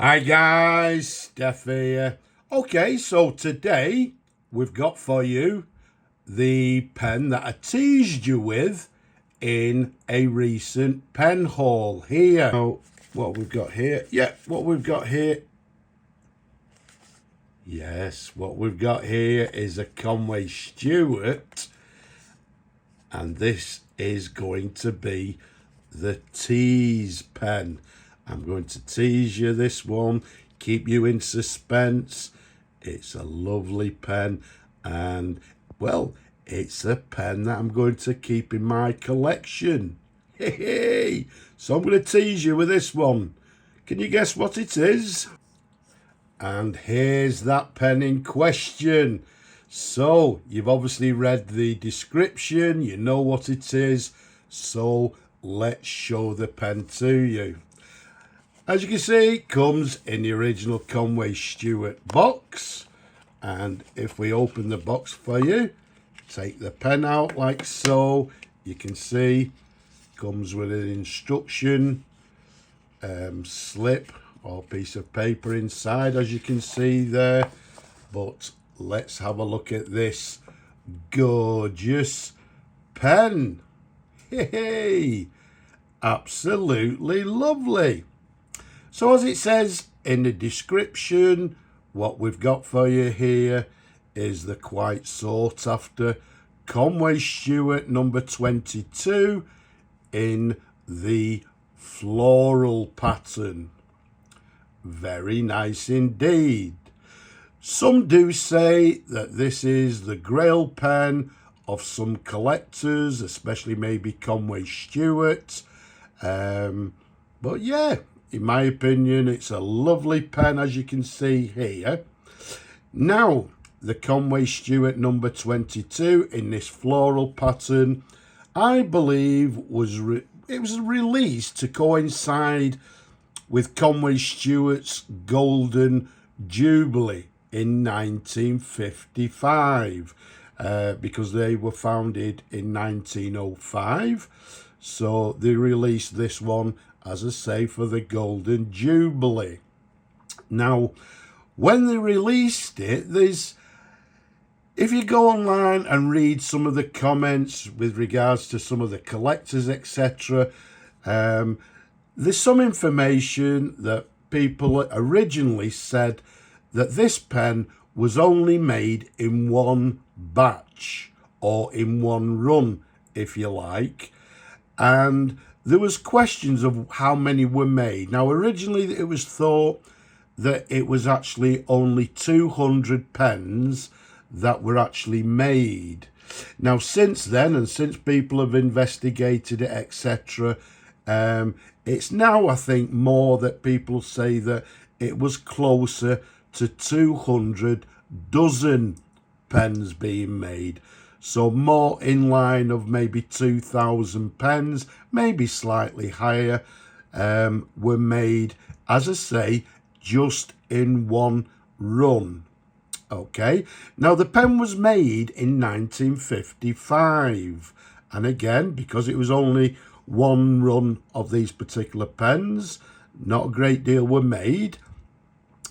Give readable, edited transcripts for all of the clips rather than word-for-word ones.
Hi guys, Steph here. Okay, so today we've got for you the pen that I teased you with in a recent pen haul here. Now, what we've got here, what we've got here is a Conway Stewart, and this is going to be the tease pen. I'm going to tease you this one, keep you in suspense. It's a lovely pen, and well, it's a pen that I'm going to keep in my collection. Hey, so I'm going to tease you with this one. Can you guess what it is? And here's that pen in question. So you've obviously read the description, you know what it is, so let's show the pen to you. As you can see, it comes in the original Conway Stewart box, and if we open the box for you, take the pen out like so, you can see comes with an instruction slip or piece of paper inside, as you can see there. But let's have a look at this gorgeous pen. Hey, absolutely lovely. So as it says in the description, what we've got for you here is the quite sought after Conway Stewart number 22 in the floral pattern. Very nice indeed. Some do say that this is the grail pen of some collectors, especially maybe Conway Stewart. But yeah, in my opinion, it's a lovely pen, as you can see here. Now, the Conway Stewart number 22 in this floral pattern, I believe it was released to coincide with Conway Stewart's Golden Jubilee in 1955, because they were founded in 1905. So they released this one, as I say, for the Golden Jubilee. Now, when they released it, if you go online and read some of the comments with regards to some of the collectors, etc., there's some information that people originally said that this pen was only made in one batch, or in one run, if you like. And there was questions of how many were made. Now, originally it was thought that it was actually only 200 pens that were actually made. Now, since then, and since people have investigated it, etc., it's now, I think, more that people say that it was closer to 200 dozen pens being made. So more in line of maybe 2,000 pens, maybe slightly higher, were made, as I say, just in one run. Okay, now the pen was made in 1955. And again, because it was only one run of these particular pens, not a great deal were made.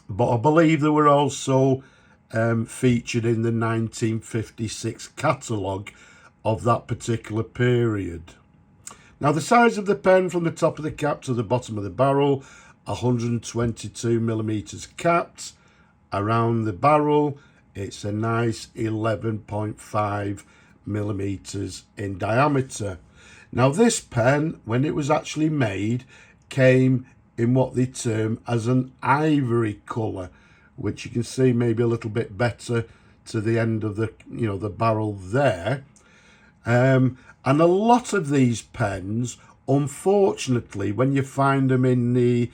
But I believe they were also featured in the 1956 catalogue of that particular period. Now, the size of the pen from the top of the cap to the bottom of the barrel, 122 millimeters capped. Around the barrel, it's a nice 11.5 millimeters in diameter. Now, this pen, when it was actually made, came in what they term as an ivory colour, which you can see maybe a little bit better to the end of the, the barrel there. And a lot of these pens, unfortunately, when you find them in the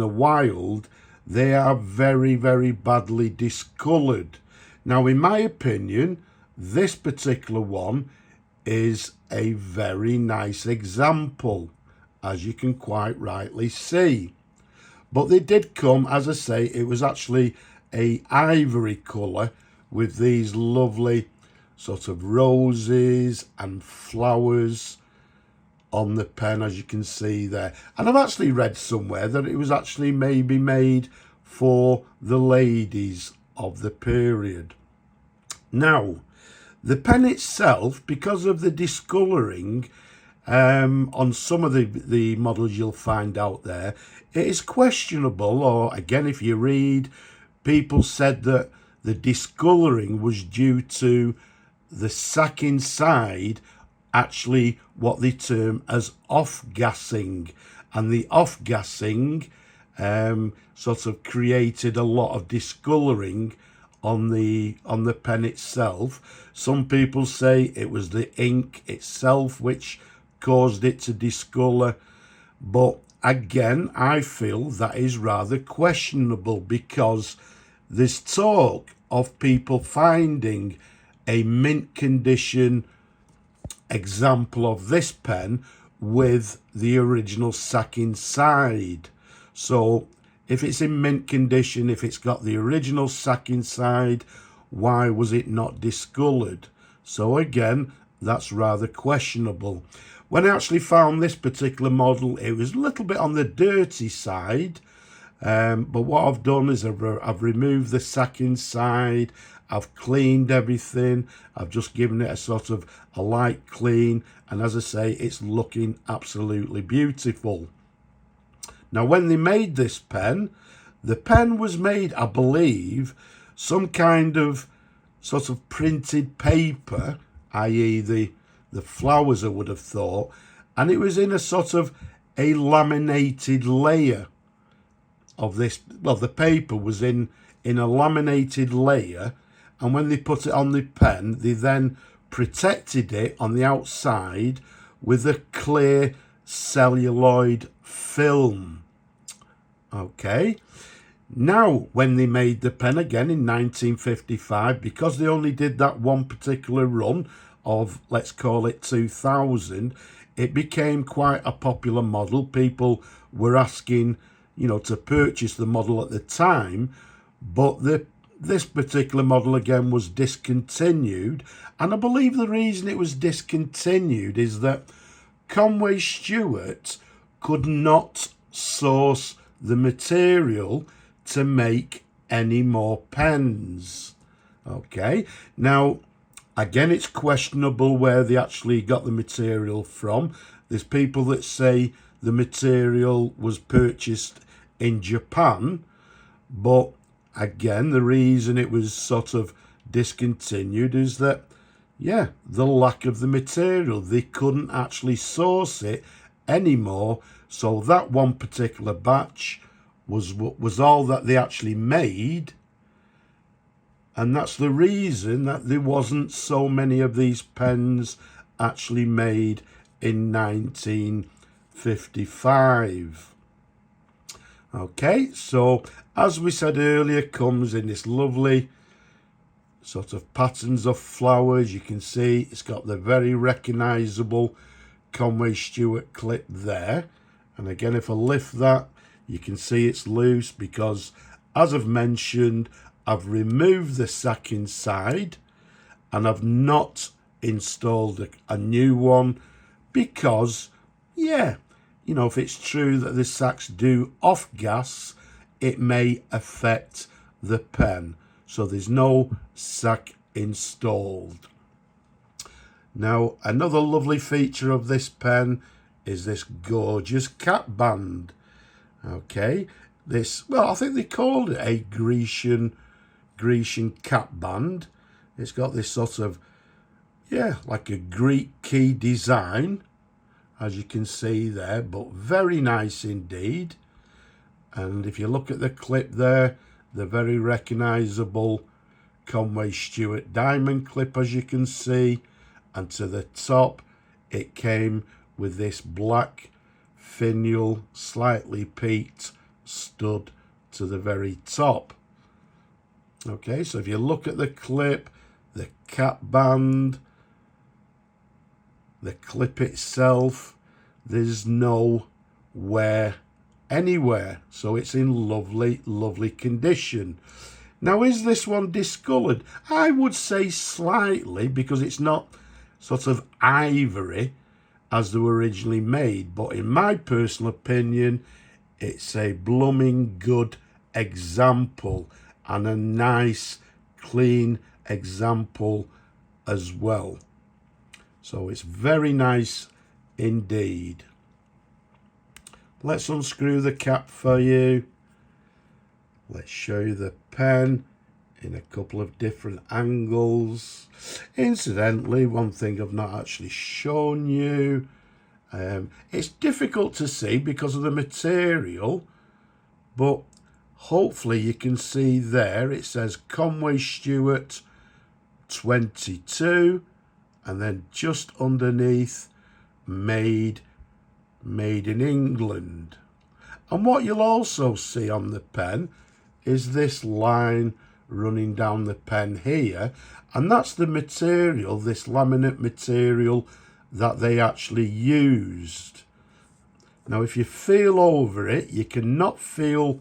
wild, they are very, very badly discoloured. Now, in my opinion, this particular one is a very nice example, as you can quite rightly see. But they did come, as I say, it was actually a ivory colour with these lovely sort of roses and flowers on the pen, as you can see there. And I've actually read somewhere that it was actually maybe made for the ladies of the period. Now, the pen itself, because of the discolouring on some of the models you'll find out there, it is questionable, or again, if you read, people said that the discolouring was due to the sac inside actually what they term as off-gassing, and the off-gassing sort of created a lot of discolouring on the pen itself. Some people say it was the ink itself which caused it to discolour, but again, I feel that is rather questionable, because there's talk of people finding a mint condition example of this pen with the original sac inside. So if it's in mint condition, if it's got the original sac inside, why was it not discoloured? So again, that's rather questionable. When I actually found this particular model, it was a little bit on the dirty side, but what I've done is I've removed the sac inside, I've cleaned everything, I've just given it a sort of a light clean, and as I say, it's looking absolutely beautiful. Now, when they made this pen, the pen was made, I believe, some kind of sort of printed paper, i.e. the flowers, I would have thought, and it was in a sort of a laminated layer of this. Well, the paper was in a laminated layer, and when they put it on the pen, they then protected it on the outside with a clear celluloid film. Okay. Now, when they made the pen again in 1955, because they only did that one particular run of, let's call it 2000, it became quite a popular model. People were asking, you know, to purchase the model at the time, but this particular model again was discontinued, and I believe the reason it was discontinued is that Conway Stewart could not source the material to make any more pens. Okay, now again, it's questionable where they actually got the material from. There's people that say the material was purchased in Japan, but again, the reason it was sort of discontinued is that, yeah, the lack of the material. They couldn't actually source it anymore. So that one particular batch was all that they actually made. And that's the reason that there wasn't so many of these pens actually made in 1955. Okay, so as we said earlier, comes in this lovely sort of patterns of flowers. You can see it's got the very recognisable Conway Stewart clip there. And again, if I lift that, you can see it's loose because, as I've mentioned, I've removed the sac inside and I've not installed a new one because, yeah, you know, if it's true that the sacs do off-gas, it may affect the pen. So there's no sac installed. Now, another lovely feature of this pen is this gorgeous cap band. Okay, this, well, I think they called it a Grecian cap band. It's got this sort of, yeah, like a Greek key design, as you can see there, but very nice indeed. And if you look at the clip there, the very recognisable Conway Stewart diamond clip, as you can see, and to the top it came with this black finial, slightly peaked stud to the very top. Okay, so if you look at the clip, the cap band, the clip itself, there's no wear anywhere, so it's in lovely condition. Now, is this one discoloured? I would say slightly, because it's not sort of ivory, as they were originally made. But in my personal opinion, it's a blooming good example, and a nice clean example as well. So it's very nice indeed. Let's unscrew the cap for you. Let's show you the pen in a couple of different angles. Incidentally, one thing I've not actually shown you, it's difficult to see because of the material, but hopefully you can see there it says Conway Stewart 22, and then just underneath made in England. And what you'll also see on the pen is this line running down the pen here, and that's the material, this laminate material that they actually used. Now if you feel over it, you cannot feel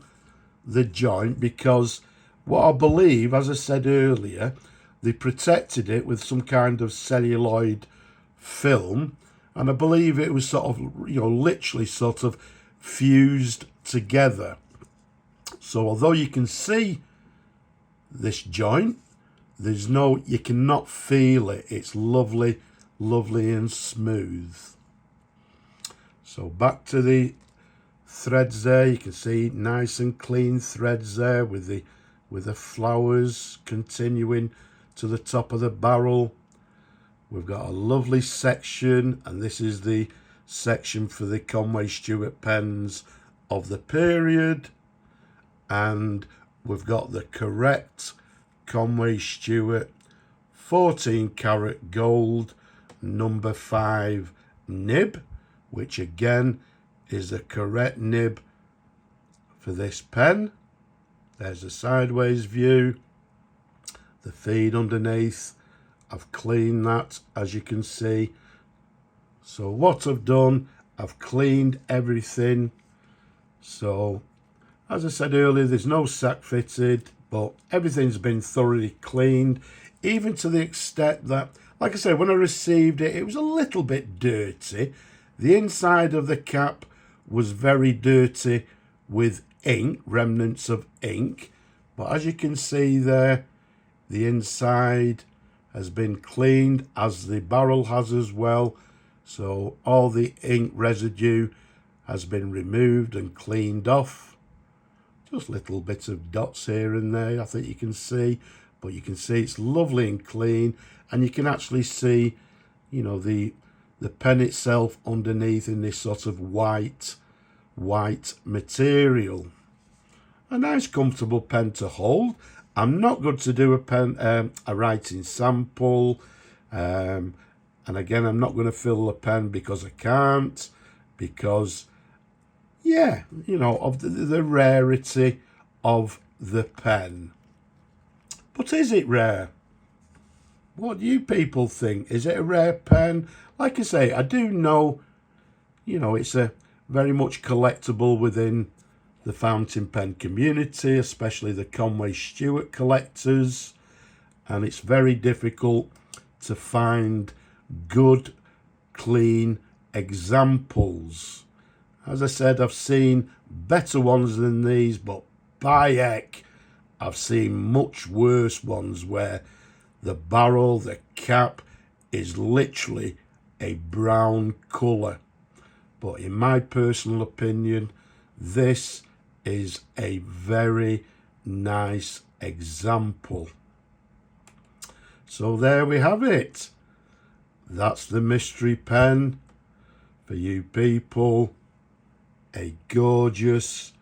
the joint, because what I believe, as I said earlier, they protected it with some kind of celluloid film, and I believe it was sort of, literally sort of fused together. So although you can see this joint, you cannot feel it. It's lovely and smooth. So back to the threads there, you can see nice and clean threads there with the flowers continuing to the top of the barrel. We've got a lovely section, and this is the section for the Conway Stewart pens of the period, and we've got the correct Conway Stewart 14-carat gold number 5 nib, which again is the correct nib for this pen. There's a sideways view, the feed underneath. I've cleaned that, as you can see. So what I've done, I've cleaned everything. So as I said earlier, there's no sack fitted, but everything's been thoroughly cleaned, even to the extent that, like I said, when I received it, it was a little bit dirty. The inside of the cap was very dirty with ink, remnants of ink. But as you can see there, the inside has been cleaned, as the barrel has as well. So all the ink residue has been removed and cleaned off. Just little bits of dots here and there, I think you can see. But you can see it's lovely and clean, and you can actually see, the pen itself underneath in this sort of white material. A nice comfortable pen to hold. I'm not going to do a writing sample, and again I'm not going to fill the pen because I can't, because of the rarity of the pen. But is it rare? What do you people think? Is it a rare pen? Like I say, I do know, it's a very much collectible within the fountain pen community, especially the Conway Stewart collectors, and it's very difficult to find good, clean examples. As I said, I've seen better ones than these, but by heck, I've seen much worse ones where the barrel, the cap, is literally a brown colour. But in my personal opinion, this is a very nice example. So there we have it. That's the mystery pen for you people. A gorgeous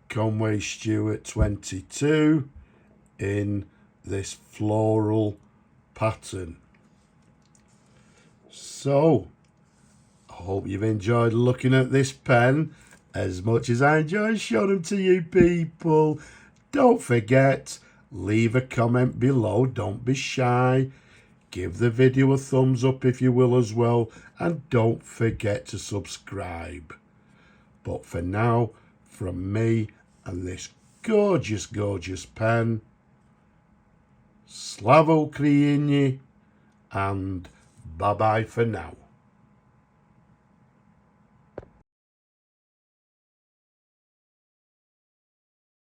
Conway Stewart 22 in this floral pattern. So I hope you've enjoyed looking at this pen as much as I enjoy showing them to you people. Don't forget, leave a comment below. Don't be shy. Give the video a thumbs up if you will as well. And don't forget to subscribe. But for now, from me and this gorgeous pen, Slavo Ukraini, and bye-bye for now.